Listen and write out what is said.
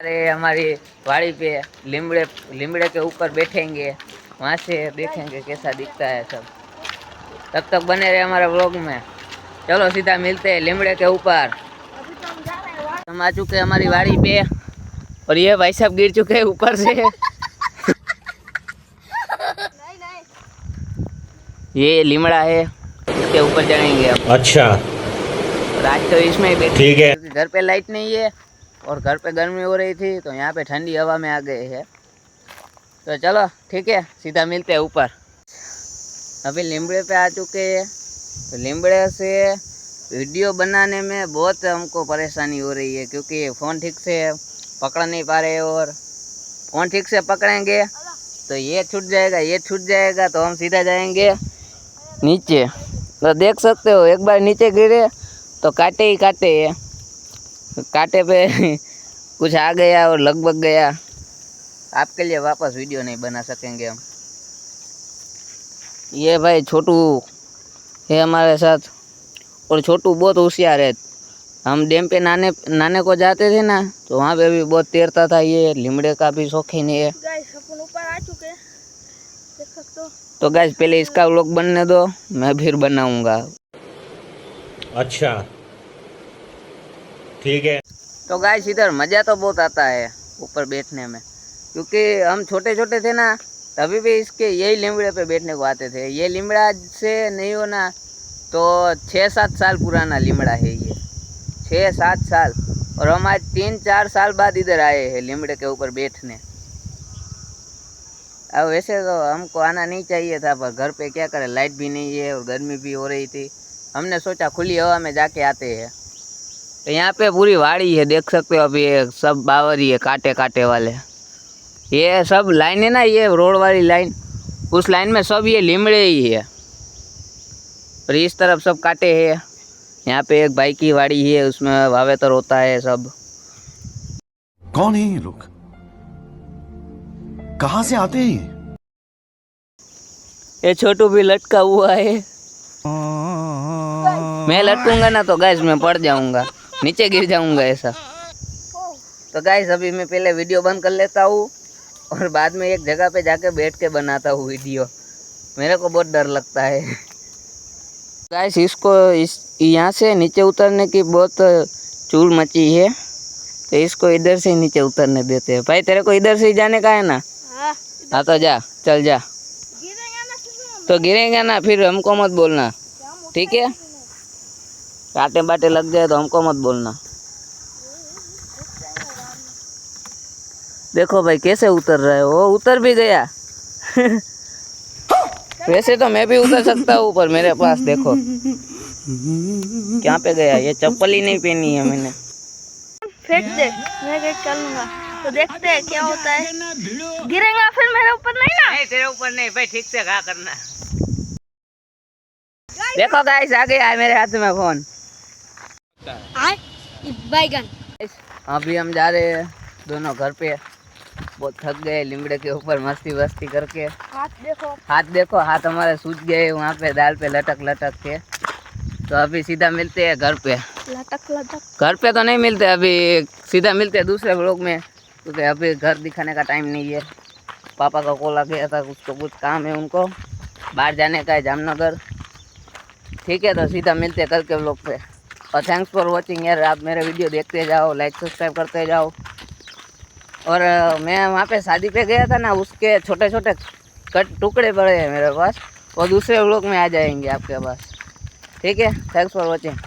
अरे हमारी वाड़ी पे लीमड़े के ऊपर बैठेंगे, वहाँ से देखेंगे कैसा दिखता है सब। तब तक बने रहे हमारे व्लॉग में। चलो सीधा मिलते हैं लीमड़े के ऊपर। हम आ चुके हैं हमारी वाड़ी पे और ये भाई साहब गिर चुके हैं ऊपर से। ये लीमड़ा है, इसके ऊपर जाएंगे अब। अच्छा, आज तो इसमें ही बैठे, ठीक है। क्योंकि घर पे लाइट नहीं है और घर पे गर्मी हो रही थी, तो यहाँ पे ठंडी हवा में आ गए हैं। तो चलो ठीक है, सीधा मिलते हैं ऊपर। अभी लीमड़े पे आ चुके हैं। तो लीमड़े से वीडियो बनाने में बहुत हमको परेशानी हो रही है, क्योंकि फ़ोन ठीक से पकड़ नहीं पा रहे, और फ़ोन ठीक से पकड़ेंगे तो ये छूट जाएगा, तो हम सीधा जाएंगे नीचे। तो देख सकते हो, एक बार नीचे गिरे तो काटे ही काटे है। कांटे पे कुछ आ गया और लगभग गया। आपके लिए वापस वीडियो नहीं बना सकेंगे हम। ये भाई छोटू है हमारे साथ, और छोटू बहुत होशियार है। हम डैम पे नहाने को जाते थे ना, तो वहाँ पे भी बहुत तैरता था। ये लीमड़े का भी शौकीन है। अपन ऊपर आ चुके हैं, देख सकते हो। तो गाइस पहले इसका व्लॉग बनने दो, मैं फिर बनाऊंगा। अच्छा, ठीक है। तो गाइस इधर मज़ा तो बहुत आता है ऊपर बैठने में, क्योंकि हम छोटे छोटे थे ना, तभी भी इसके यही लीमड़े पे बैठने को आते थे। ये लीमड़ा से नहीं होना तो 6-7 साल पुराना लीमड़ा है ये, 6-7 साल। और हम आज 3-4 साल बाद इधर आए हैं लीमड़े के ऊपर बैठने। अब वैसे तो हमको आना नहीं चाहिए था, पर घर पे क्या करें, लाइट भी नहीं है और गर्मी भी हो रही थी। हमने सोचा खुली हवा में जाके आते हैं। तो यहाँ पे पूरी वाड़ी है, देख सकते हो। अभी ये सब बावरी है, कांटे कांटे वाले। ये सब लाइन है ना, ये रोड वाली लाइन, उस लाइन में सब ये लीमड़े ही है, और इस तरफ सब कांटे हैं। यहाँ पे एक भाई की वाड़ी है, उसमें वावेतर होता है सब। कौन है ये लोग, कहाँ से आते हैं? ये छोटू भी लटका हुआ है। मैं लटकूंगा ना तो गैस में पड़ जाऊंगा, नीचे गिर जाऊंगा ऐसा। तो गाइस अभी मैं पहले वीडियो बंद कर लेता हूँ, और बाद में एक जगह पे जाके बैठ के बनाता हूँ वीडियो। मेरे को बहुत डर लगता है। गाइस इसको यहाँ से नीचे उतरने की बहुत चूल मची है, तो इसको इधर से नीचे उतरने देते हैं। भाई तेरे को इधर से ही जाने का है ना? हाँ तो जा, चल जा। तो गिरेगा ना फिर हमको मत बोलना, ठीक है? कांटे बाटे लग जाए तो हमको मत बोलना। देखो भाई कैसे उतर रहा है, वो उतर भी गया। वैसे तो मैं भी उतर सकता हूँ, पर मेरे पास देखो क्या पे गया। ये चप्पल ही नहीं पहनी है मैंने। फेंक दे, मैं क्या करूँगा, तो देखते हैं क्या होता है। गिरेगा फिर मेरे ऊपर नहीं ना? नहीं तेरे ऊपर नहीं भाई, ठीक से कहा करना। देखो गाइस आ गया है मेरे हाथ में फोन। बैगन। अभी हम जा रहे हैं दोनों घर पे, बहुत थक गए लीमड़े के ऊपर मस्ती वस्ती करके। हाथ देखो, हाथ देखो, हाथ हमारे सूज गए वहाँ पे दाल पे लटक लटक के। तो अभी सीधा मिलते हैं घर पे। लटक लटक। घर पे तो नहीं मिलते, अभी सीधा मिलते हैं दूसरे व्लॉग में, क्योंकि अभी घर दिखाने का टाइम नहीं है। पापा का कॉल आ गया था, कुछ काम है उनको, बाहर जाने का है जामनगर। ठीक है, तो सीधा मिलते हैं कल के व्लॉग पे। और थैंक्स फॉर वॉचिंग यार, आप मेरे वीडियो देखते जाओ, लाइक सब्सक्राइब करते जाओ। और मैं वहाँ पे शादी पे गया था ना, उसके छोटे छोटे कट टुकड़े पड़े हैं मेरे पास, वो दूसरे व्लॉग में आ जाएंगे आपके पास। ठीक है, थैंक्स फॉर वॉचिंग।